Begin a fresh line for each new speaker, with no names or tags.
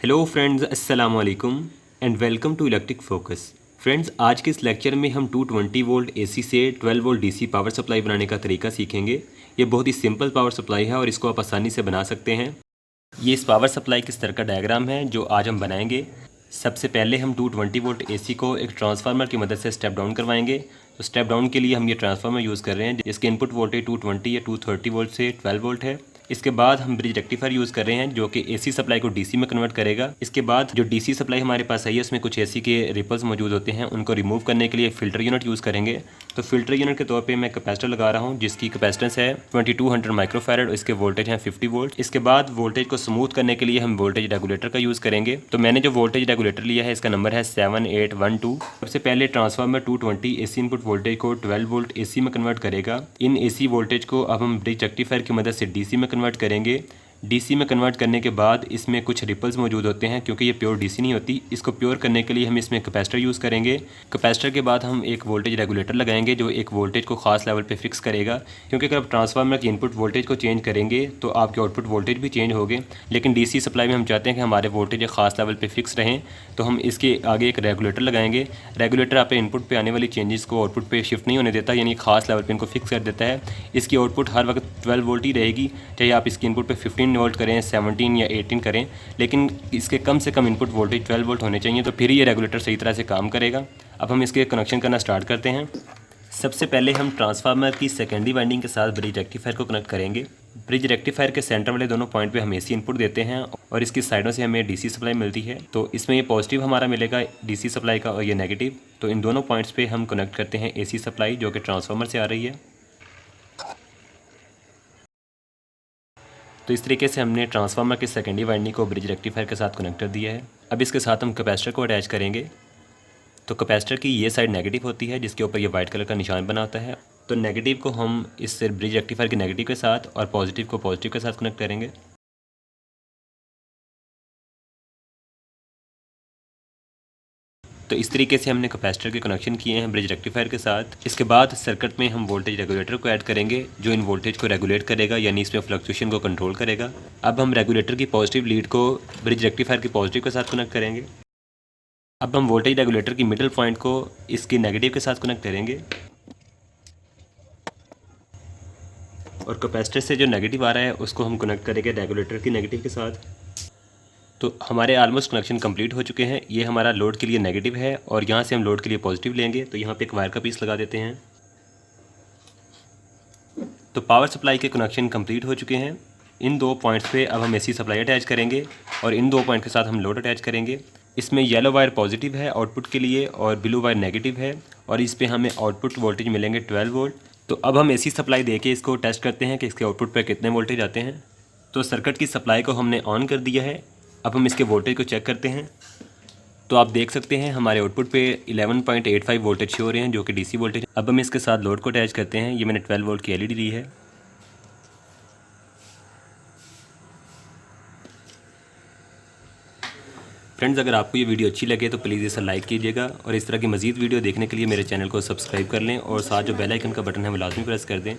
Hello friends, अस्सलाम वालेकुम and welcome to electric focus. Friends, आज के इस लेक्चर में हम 220 वोल्ट एसी से 12 वोल्ट डीसी पावर सप्लाई बनाने का तरीका सीखेंगे। ये बहुत ही सिंपल पावर सप्लाई है और इसको आप आसानी से बना सकते हैं। ये इस पावर सप्लाई के स्तर का डायग्राम है जो आज हम बनाएंगे। सबसे पहले हम 220 वोल्ट एसी को एक ट्रांसफार्मर की मदद से स्टेप डाउन करवाएंगे। तो स्टेप डाउन के लिए हम ये ट्रांसफार्मर यूज़ कर रहे हैं जिसके इनपुट वोल्टेज 220 या 230 वोल्ट से 12 वोल्ट है। इसके बाद हम ब्रिज रेक्टिफायर यूज़ कर रहे हैं जो कि एसी सप्लाई को डीसी में कन्वर्ट करेगा। इसके बाद जो डीसी सप्लाई हमारे पास आई है उसमें कुछ एसी के रिपल्स मौजूद होते हैं, उनको रिमूव करने के लिए फ़िल्टर यूनिट यूज़ करेंगे। तो फिल्टर यूनिट के तौर पे मैं कैपेसिटर लगा रहा हूँ जिसकी कैपेसिटेंस है 2200 माइक्रोफैरड और इसके वोल्टेज हैं 50 वोल्ट। इसके बाद वोल्टेज को स्मूथ करने के लिए हम वोल्टेज रेगुलेटर का यूज़ करेंगे। तो मैंने जो वोल्टेज रेगुलेटर लिया है इसका नंबर है 7812। सबसे पहले ट्रांसफार्मर 220 एसी इनपुट वोल्टेज को 12 वोल्ट एसी में कन्वर्ट करेगा। इन एसी वोल्टेज को अब हम ब्रिज रेक्टिफायर की मदद से डीसी में कन्वर्ट करेंगे। डीसी में कन्वर्ट करने के बाद इसमें कुछ रिपल्स मौजूद होते हैं क्योंकि ये प्योर डीसी नहीं होती। इसको प्योर करने के लिए हम इसमें कैपेसिटर यूज़ करेंगे। कैपेसिटर के बाद हम एक वोल्टेज रेगुलेटर लगाएंगे जो एक वोल्टेज को खास लेवल पे फिक्स करेगा, क्योंकि अगर आप ट्रांसफार्मर की इनपुट वोल्टेज को चेंज करेंगे तो आपके आउटपुट वोल्टेज भी चेंज होंगे। लेकिन डीसी सप्लाई में हम चाहते हैं कि हमारे वोल्टेज एक खास लेवल पर फिक्स रहें, तो हम इसके आगे एक रेगुलेटर लगाएंगे। रेगुलेटर आपके इनपुट पर आने वाली चेंजेस को आउटपुट पर शिफ्ट नहीं होने देता, यानी खास लेवल पर इनको फिक्स कर देता है। इसकी आउटपुट हर वक्त 12 वोल्ट ही रहेगी, चाहे आप इसकी इनपुट पर 15 वोल्ट करें, 17 या 18 करें, लेकिन इसके कम से कम इनपुट वोल्टेज 12 वोल्ट होने चाहिए, तो फिर ये रेगुलेटर सही तरह से काम करेगा। अब हम इसके कनेक्शन करना स्टार्ट करते हैं। सबसे पहले हम ट्रांसफार्मर की सेकेंडरी वाइंडिंग के साथ ब्रिज रेक्टिफायर को कनेक्ट करेंगे। ब्रिज रेक्टिफायर के सेंटर वाले दोनों पॉइंट पे हम एसी इनपुट देते हैं और इसकी साइडों से हमें डीसी सप्लाई मिलती है। तो इसमें ये पॉजिटिव हमारा मिलेगा डीसी सप्लाई का और ये नेगेटिव। तो इन दोनों पॉइंट्स पे हम कनेक्ट करते हैं एसी सप्लाई जो कि ट्रांसफार्मर से आ रही है। तो इस तरीके से हमने ट्रांसफार्मर के सेकेंडरी वाइंडिंग को ब्रिज रेक्टिफायर के साथ कनेक्ट कर दिया है। अब इसके साथ हम कैपेसिटर को अटैच करेंगे। तो कैपेसिटर की ये साइड नेगेटिव होती है जिसके ऊपर ये वाइट कलर का निशान बना होता है। तो नेगेटिव को हम इस ब्रिज रेक्टिफायर के नेगेटिव के साथ और पॉजिटिव को पॉजिटिव के साथ कनेक्ट करेंगे। तो इस तरीके से हमने कैपेसिटर के कनेक्शन किए हैं ब्रिज रेक्टिफायर के साथ। इसके बाद सर्किट में हम वोल्टेज रेगुलेटर को ऐड करेंगे जो इन वोल्टेज को रेगुलेट करेगा, यानी इसमें फ्लक्चुएशन को कंट्रोल करेगा। अब हम रेगुलेटर की पॉजिटिव लीड को ब्रिज रेक्टिफायर के पॉजिटिव के साथ कनेक्ट करेंगे। अब हम वोल्टेज रेगुलेटर की मिडिल पॉइंट को इसके नेगेटिव के साथ कनेक्ट करेंगे और कैपेसिटर से जो नेगेटिव आ रहा है उसको हम कनेक्ट करेंगे रेगुलेटर की नेगेटिव के साथ। तो हमारे ऑलमोस्ट कनेक्शन कंप्लीट हो चुके हैं। ये हमारा लोड के लिए नेगेटिव है और यहाँ से हम लोड के लिए पॉजिटिव लेंगे। तो यहाँ पे एक वायर का पीस लगा देते हैं। तो पावर सप्लाई के कनेक्शन कंप्लीट हो चुके हैं। इन दो पॉइंट्स पे अब हम एसी सप्लाई अटैच करेंगे और इन दो पॉइंट के साथ हम लोड अटैच करेंगे। इसमें येलो वायर पॉजिटिव है आउटपुट के लिए और ब्लू वायर नेगेटिव है और इस पर हमें आउटपुट वोल्टेज मिलेंगे 12 वोल्ट। तो अब हम एसी सप्लाई दे के इसको टेस्ट करते हैं कि इसके आउटपुट पर कितने वोल्टेज आते हैं। तो सर्किट की सप्लाई को हमने ऑन कर दिया है। अब हम इसके वोल्टेज को चेक करते हैं। तो आप देख सकते हैं हमारे आउटपुट पे 11.85 वोल्टेज शो हो रहे हैं जो कि डीसी वोल्टेज। अब हम इसके साथ लोड को अटैच करते हैं। ये मैंने 12 वोल्ट की एलईडी ली है। फ्रेंड्स, अगर आपको ये वीडियो अच्छी लगे तो प्लीज़ इसे लाइक कीजिएगा और इस तरह की मज़ीद वीडियो देखने के लिए मेरे चैनल को सब्सक्राइब कर लें और साथ जो बेल आइकन का बटन है वो लाजमी प्रेस कर दें